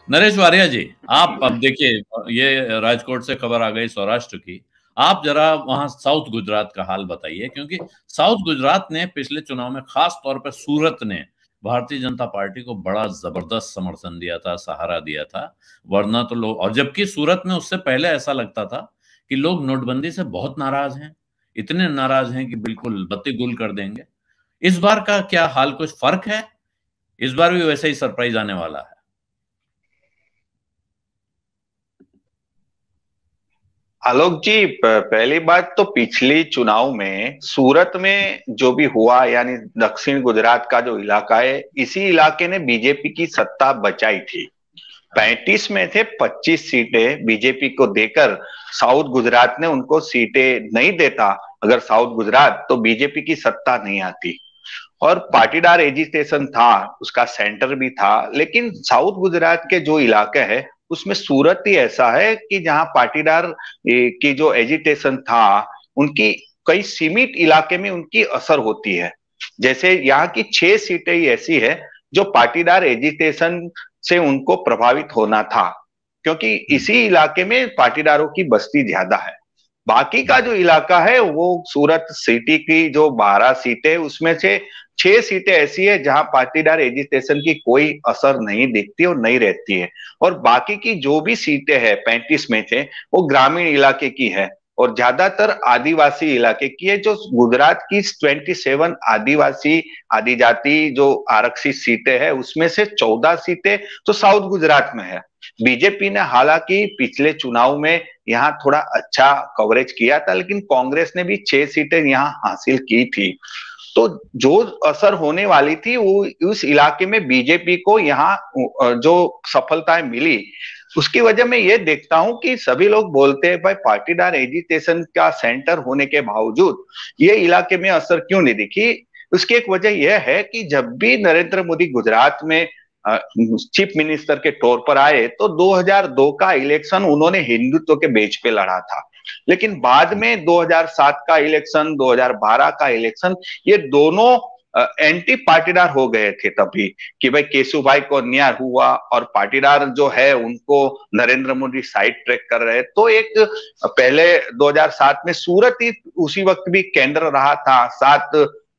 नरेश वारिया जी, आप अब देखिए, ये राजकोट से खबर आ गई सौराष्ट्र की। आप जरा वहां साउथ गुजरात का हाल बताइए, क्योंकि साउथ गुजरात ने पिछले चुनाव में खास तौर पर सूरत ने भारतीय जनता पार्टी को बड़ा जबरदस्त समर्थन दिया था, सहारा दिया था। वरना तो लोग, और जबकि सूरत में उससे पहले ऐसा लगता था कि लोग नोटबंदी से बहुत नाराज हैं, इतने नाराज हैं कि बिल्कुल बत्ती गुल कर देंगे। इस बार का क्या हाल, कुछ फर्क है? इस बार भी वैसे ही सरप्राइज आने वाला है? आलोक जी, पहली बात तो पिछली चुनाव में सूरत में जो भी हुआ, यानी दक्षिण गुजरात का जो इलाका है, इसी इलाके ने बीजेपी की सत्ता बचाई थी। 35 में थे, 25 सीटें बीजेपी को देकर साउथ गुजरात ने उनको सीटें नहीं देता अगर साउथ गुजरात, तो बीजेपी की सत्ता नहीं आती। और पाटीदार एजिटेशन था, उसका सेंटर भी था। लेकिन साउथ गुजरात के जो इलाके है उसमें सूरत ही ऐसा है कि जहां पाटीदार की जो एजिटेशन था, उनकी कई सीमित इलाके में उनकी असर होती है। जैसे यहाँ की 6 सीटें ही ऐसी है जो पाटीदार एजिटेशन से उनको प्रभावित होना था, क्योंकि इसी इलाके में पाटीदारों की बस्ती ज्यादा है। बाकी का जो इलाका है वो सूरत सिटी की जो 12 सीटें, उसमें से 6 सीटें ऐसी है जहां पाटीदार एजिटेशन की कोई असर नहीं दिखती और नहीं रहती है। और बाकी की जो भी सीटें हैं 35 में से, वो ग्रामीण इलाके की है और ज्यादातर आदिवासी इलाके की है। जो गुजरात की 27 आदिवासी आदिजाति जो आरक्षित सीटें हैं, उसमें से 14 सीटें तो साउथ गुजरात में है। बीजेपी ने हालांकि पिछले चुनाव में यहाँ थोड़ा अच्छा कवरेज किया था, लेकिन कांग्रेस ने भी 6 सीटें यहाँ हासिल की थी। तो जो असर होने वाली थी वो उस इलाके में बीजेपी को यहाँ जो सफलताएं मिली, उसकी वजह मैं ये देखता हूं कि सभी लोग बोलते हैं भाई पाटीदार एजिटेशन का सेंटर होने के बावजूद ये इलाके में असर क्यों नहीं दिखी। उसकी एक वजह यह है कि जब भी नरेंद्र मोदी गुजरात में चीफ मिनिस्टर के तौर पर आए तो 2002 का इलेक्शन उन्होंने हिंदुत्व के बेच पे लड़ा था। लेकिन बाद में 2007 का इलेक्शन, 2012 का इलेक्शन, ये दोनों एंटी पाटीदार हो गए थे तभी, कि भाई केशुभाई को अन्याय हुआ और पाटीदार जो है उनको नरेंद्र मोदी साइड ट्रैक कर रहे। तो एक पहले 2007 में सूरत ही उसी वक्त भी केंद्र रहा था। 7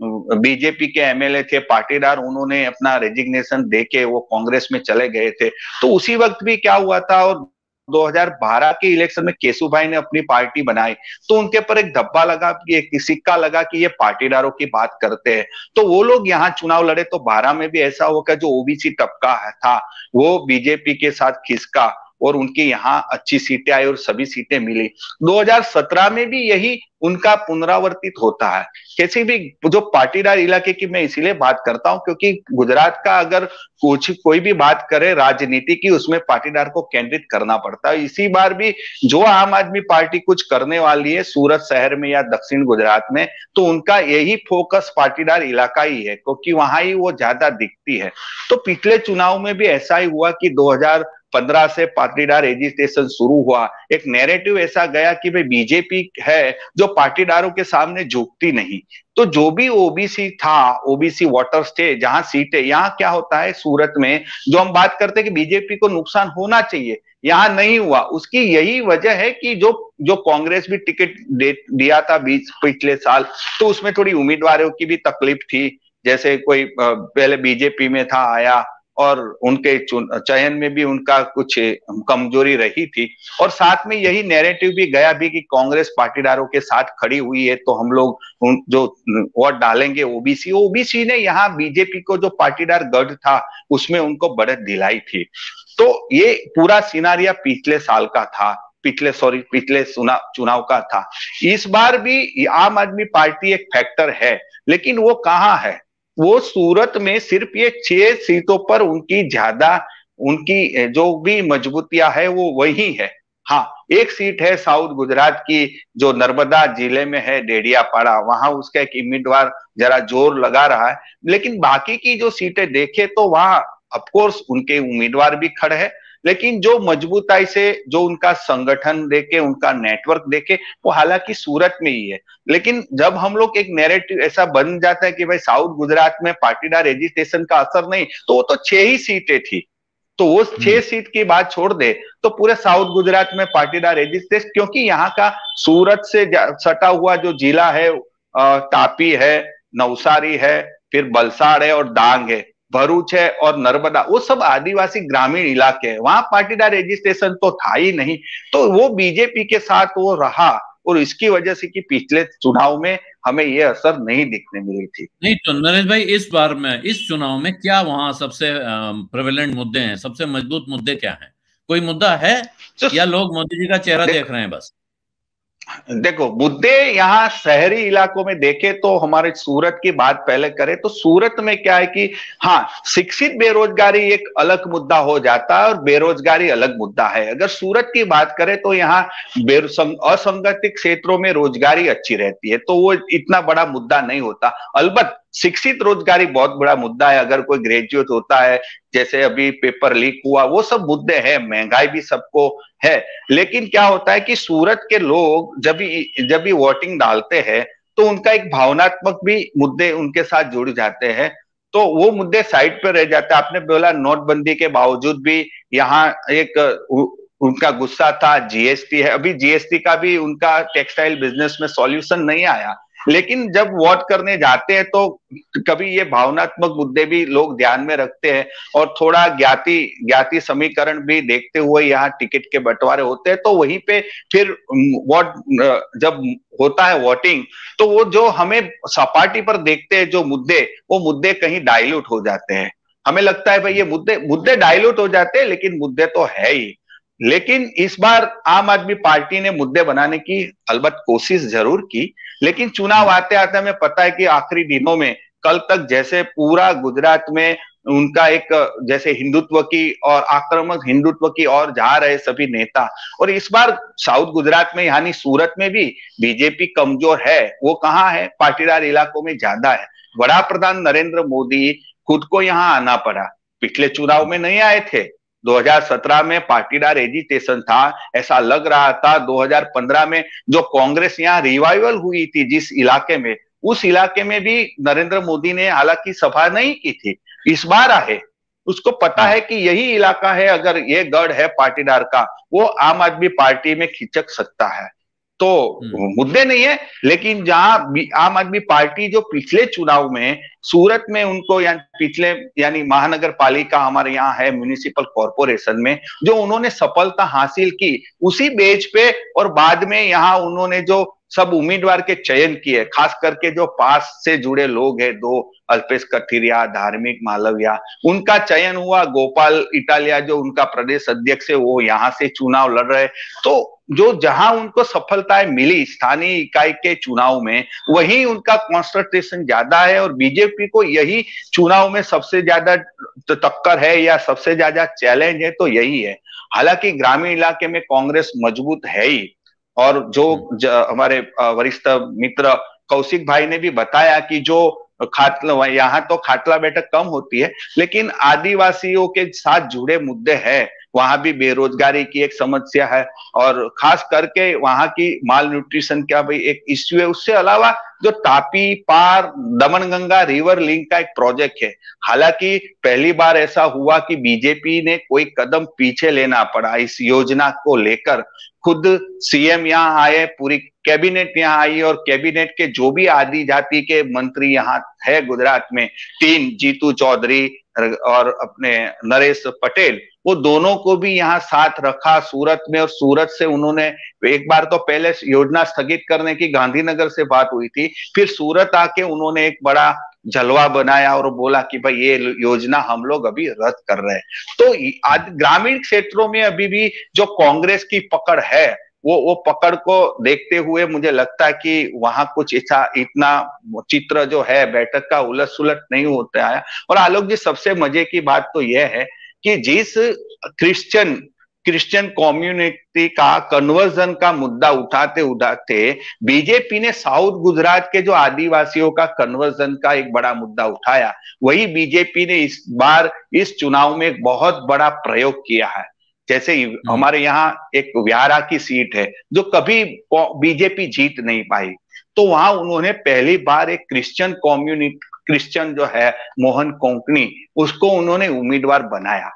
बीजेपी के एमएलए थे पाटीदार, उन्होंने अपना रेजिग्नेशन देके वो कांग्रेस में चले गए थे। तो उसी वक्त भी क्या हुआ था, और 2012 के इलेक्शन में केशुभाई ने अपनी पार्टी बनाई तो उनके पर एक धब्बा लगा, एक सिक्का लगा कि ये पाटीदारों की बात करते हैं। तो वो लोग यहाँ चुनाव लड़े। तो 12 में भी ऐसा होगा, जो ओबीसी तबका था वो बीजेपी के साथ खिसका और उनकी यहाँ अच्छी सीटें आई और सभी सीटें मिली। 2017 में भी यही उनका पुनरावर्तित होता है। किसी भी जो पाटीदार इलाके की मैं इसीलिए बात करता हूं क्योंकि गुजरात का अगर कुछ कोई भी बात करे राजनीति की, उसमें पाटीदार को केंद्रित करना पड़ता है। इसी बार भी जो आम आदमी पार्टी कुछ करने वाली है सूरत शहर में या दक्षिण गुजरात में, तो उनका यही फोकस पाटीदार इलाका ही है, क्योंकि वहां ही वो ज्यादा दिखती है। तो पिछले चुनाव में भी ऐसा ही हुआ कि 2015 से पाटीदार एजिटेशन शुरू हुआ। एक नैरेटिव ऐसा गया कि भाई बीजेपी है जो पाटीदारों के सामने झुकती नहीं। तो जो भी ओबीसी था, ओबीसी वोटर्स थे, जहां सीटें, यहाँ क्या होता है सूरत में, जो हम बात करते हैं कि बीजेपी को नुकसान होना चाहिए, यहाँ नहीं हुआ। उसकी यही वजह है कि जो जो कांग्रेस भी टिकट दिया था पिछले साल, तो उसमें थोड़ी उम्मीदवारों की भी तकलीफ थी। जैसे कोई पहले बीजेपी में था, आया, और उनके चयन में भी उनका कुछ कमजोरी रही थी। और साथ में यही नैरेटिव भी गया भी कि कांग्रेस पाटीदारों के साथ खड़ी हुई है, तो हम लोग जो वोट डालेंगे ओबीसी। ओबीसी ने यहाँ बीजेपी को जो पाटीदार गढ़ था उसमें उनको बढ़त दिलाई थी। तो ये पूरा सिनारिया पिछले साल का था, पिछले चुनाव का था। इस बार भी आम आदमी पार्टी एक फैक्टर है, लेकिन वो कहाँ है? वो सूरत में सिर्फ ये 6 सीटों पर उनकी ज्यादा, उनकी जो भी मजबूतियां है वो वही है। हाँ, एक सीट है साउथ गुजरात की जो नर्मदा जिले में है, डेडियापाड़ा, वहां उसका एक उम्मीदवार जरा जोर लगा रहा है। लेकिन बाकी की जो सीटें देखे तो वहां ऑफकोर्स उनके उम्मीदवार भी खड़े हैं, लेकिन जो मजबूताई से, जो उनका संगठन देखे, उनका नेटवर्क देखे, वो हालांकि सूरत में ही है। लेकिन जब हम लोग एक नैरेटिव ऐसा बन जाता है कि भाई साउथ गुजरात में पाटीदार एजिटेशन का असर नहीं, तो वो तो 6 ही सीटें थी। तो वो 6 सीट की बात छोड़ दे तो पूरे साउथ गुजरात में पाटीदार रजिस्ट्रेशन, क्योंकि यहाँ का सूरत से सटा हुआ जो जिला है, तापी है, नवसारी है, फिर बलसाड़ है और डांग है, भरूच है और नर्मदा, वो सब आदिवासी ग्रामीण इलाके हैं, वहां पाटीदार रजिस्ट्रेशन तो था ही नहीं। तो वो बीजेपी के साथ वो रहा और इसकी वजह से कि पिछले चुनाव में हमें ये असर नहीं दिखने मिली थी। नहीं तो नरेश भाई, इस बार में इस चुनाव में क्या वहां सबसे प्रेवलेंट मुद्दे हैं, सबसे मजबूत मुद्दे क्या हैं? कोई मुद्दा है या लोग मोदी जी का चेहरा देख रहे हैं बस? देखो, मुद्दे यहाँ शहरी इलाकों में देखे तो हमारे सूरत की बात पहले करें तो सूरत में क्या है कि हाँ, शिक्षित बेरोजगारी एक अलग मुद्दा हो जाता है और बेरोजगारी अलग मुद्दा है। अगर सूरत की बात करें तो यहाँ असंगठित क्षेत्रों में रोजगारी अच्छी रहती है, तो वो इतना बड़ा मुद्दा नहीं होता। अलबत्त शिक्षित रोजगारी बहुत बड़ा मुद्दा है। अगर कोई ग्रेजुएट होता है, जैसे अभी पेपर लीक हुआ, वो सब मुद्दे हैं, महंगाई भी सबको है। लेकिन क्या होता है कि सूरत के लोग जब भी वोटिंग डालते हैं तो उनका एक भावनात्मक भी मुद्दे उनके साथ जुड़ जाते हैं, तो वो मुद्दे साइड पर रह जाते हैं। आपने बोला नोटबंदी के बावजूद भी यहाँ एक उनका गुस्सा था, जीएसटी है, अभी जीएसटी का भी उनका टेक्सटाइल बिजनेस में सॉल्यूशन नहीं आया। लेकिन जब वोट करने जाते हैं तो कभी ये भावनात्मक मुद्दे भी लोग ध्यान में रखते हैं और थोड़ा ज्ञाति समीकरण भी देखते हुए यहाँ टिकट के बंटवारे होते हैं। तो वहीं पे फिर वोट जब होता है वोटिंग, तो वो जो हमें सपाटी पर देखते हैं जो मुद्दे, वो मुद्दे कहीं डाइल्यूट हो जाते हैं। हमें लगता है भाई ये मुद्दे डाइल्यूट हो जाते हैं, लेकिन मुद्दे तो है ही। लेकिन इस बार आम आदमी पार्टी ने मुद्दे बनाने की अलबत्त कोशिश जरूर की, लेकिन चुनाव आते आते हमें पता है कि आखिरी दिनों में कल तक जैसे पूरा गुजरात में उनका एक जैसे हिंदुत्व की और आक्रामक हिंदुत्व की और जा रहे सभी नेता, और इस बार साउथ गुजरात में यानी सूरत में भी बीजेपी कमजोर है। वो कहाँ है? पाटीदार इलाकों में ज्यादा है। बड़ा प्रधान नरेंद्र मोदी खुद को यहाँ आना पड़ा, पिछले चुनाव में नहीं आए थे। 2017 में पाटीदार एजिटेशन था, ऐसा लग रहा था 2015 में जो कांग्रेस यहाँ रिवाइवल हुई थी जिस इलाके में, उस इलाके में भी नरेंद्र मोदी ने हालांकि सभा नहीं की थी। इस बार आए, उसको पता है कि यही इलाका है, अगर ये गढ़ है पाटीदार का, वो आम आदमी पार्टी में खिंचक सकता है। तो मुद्दे नहीं है, लेकिन जहां आम आदमी पार्टी जो पिछले चुनाव में सूरत में उनको यानी महानगर पालिका हमारे यहाँ है, म्युनिसिपल कॉर्पोरेशन में जो उन्होंने सफलता हासिल की, उसी बेच पे और बाद में यहाँ उन्होंने जो सब उम्मीदवार के चयन किए, खास करके जो पास से जुड़े लोग हैं, दो अल्पेश कथीरिया, धार्मिक मालविया, उनका चयन हुआ। गोपाल इटालिया जो उनका प्रदेश अध्यक्ष है, वो यहाँ से चुनाव लड़ रहे। तो जो जहां उनको सफलताएं मिली स्थानीय इकाई के चुनाव में, वही उनका कॉन्सेंट्रेशन ज्यादा है और बीजेपी को यही चुनाव में सबसे ज्यादा टक्कर है या सबसे ज्यादा चैलेंज है, तो यही है। हालांकि ग्रामीण इलाके में कांग्रेस मजबूत है ही, और जो हमारे वरिष्ठ मित्र कौशिक भाई ने भी बताया कि जो यहाँ तो खाटला बैठक कम होती है, लेकिन आदिवासियों के साथ जुड़े मुद्दे हैं। वहां भी बेरोजगारी की एक समस्या है और खास करके वहां की माल न्यूट्रिशन का भी एक इश्यू है। उससे अलावा जो तापी पार दमनगंगा रिवर लिंक का एक प्रोजेक्ट है, हालांकि पहली बार ऐसा हुआ कि बीजेपी ने कोई कदम पीछे लेना पड़ा इस योजना को लेकर। खुद सीएम यहाँ आए, पूरी कैबिनेट यहाँ आई और कैबिनेट के जो भी आदि जाति के मंत्री यहाँ है गुजरात में, 3 जीतू चौधरी और अपने नरेश पटेल, वो दोनों को भी यहाँ साथ रखा सूरत में। और सूरत से उन्होंने एक बार तो पहले योजना स्थगित करने की गांधीनगर से बात हुई थी, फिर सूरत आके उन्होंने एक बड़ा जलवा बनाया और बोला कि भाई ये योजना हम लोग अभी रद्द कर रहे हैं। तो ग्रामीण क्षेत्रों में अभी भी जो कांग्रेस की पकड़ है, वो पकड़ को देखते हुए मुझे लगता है कि वहां कुछ इतना चित्र जो है बैठक का उलट सुलट नहीं होता है। और आलोक जी, सबसे मजे की बात तो यह है कि जिस क्रिश्चियन कम्युनिटी का कन्वर्जन का मुद्दा उठाते उठाते बीजेपी ने साउथ गुजरात के जो आदिवासियों का कन्वर्जन का एक बड़ा मुद्दा उठाया, वही बीजेपी ने इस बार इस चुनाव में एक बहुत बड़ा प्रयोग किया है। जैसे हमारे यहाँ एक व्यारा की सीट है जो कभी बीजेपी जीत नहीं पाई, तो वहां उन्होंने पहली बार एक क्रिश्चियन जो है मोहन कोंकणी, उसको उन्होंने उम्मीदवार बनाया।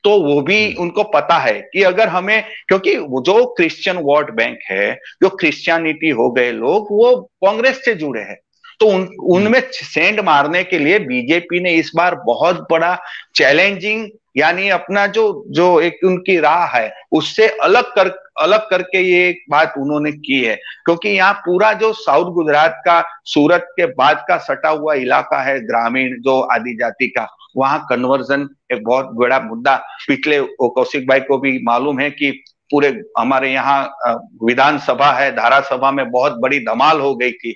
तो वो भी उनको पता है कि अगर हमें, क्योंकि वो जो क्रिश्चियन वोट बैंक है, जो क्रिश्चियनिटी हो गए लोग, वो कांग्रेस से जुड़े हैं। तो उनमें सेंड मारने के लिए बीजेपी ने इस बार बहुत बड़ा चैलेंजिंग, यानी अपना जो जो एक उनकी राह है उससे अलग करके ये एक बात उन्होंने की है। क्योंकि यहाँ पूरा जो साउथ गुजरात का, सूरत के बाद का सटा हुआ इलाका है ग्रामीण जो आदिजाति का, वहां कन्वर्जन एक बहुत बड़ा मुद्दा, पिछले कौशिक भाई को भी मालूम है कि पूरे हमारे यहाँ विधानसभा है, धारासभा में बहुत बड़ी धमाल हो गई थी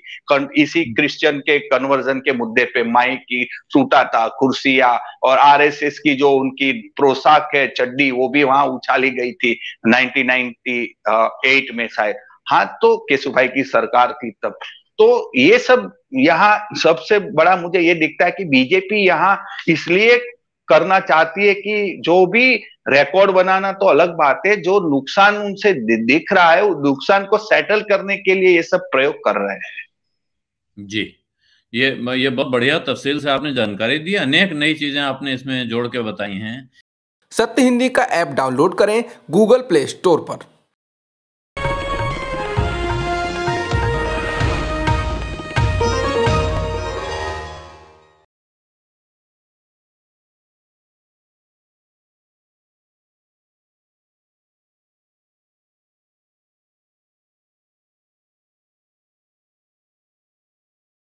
इसी क्रिश्चियन के कन्वर्जन के मुद्दे पे। माई की सूटा था, कुर्सियां, और आरएसएस की जो उनकी पोशाक है चड्डी, वो भी वहां उछाली गई थी 1998 में शायद। हाँ, तो केशुभाई की सरकार थी तब। तो ये सब यहाँ सबसे बड़ा मुझे ये दिखता है कि बीजेपी यहाँ इसलिए करना चाहती है कि जो भी रिकॉर्ड बनाना तो अलग बात है, जो नुकसान उनसे दिख रहा है, उस नुकसान को सेटल करने के लिए ये सब प्रयोग कर रहे हैं। जी, ये बहुत बढ़िया तफसील से आपने जानकारी दी, अनेक नई चीजें आपने इसमें जोड़ के बताई हैं। सत्य हिंदी का ऐप डाउनलोड करें गूगल प्ले स्टोर पर।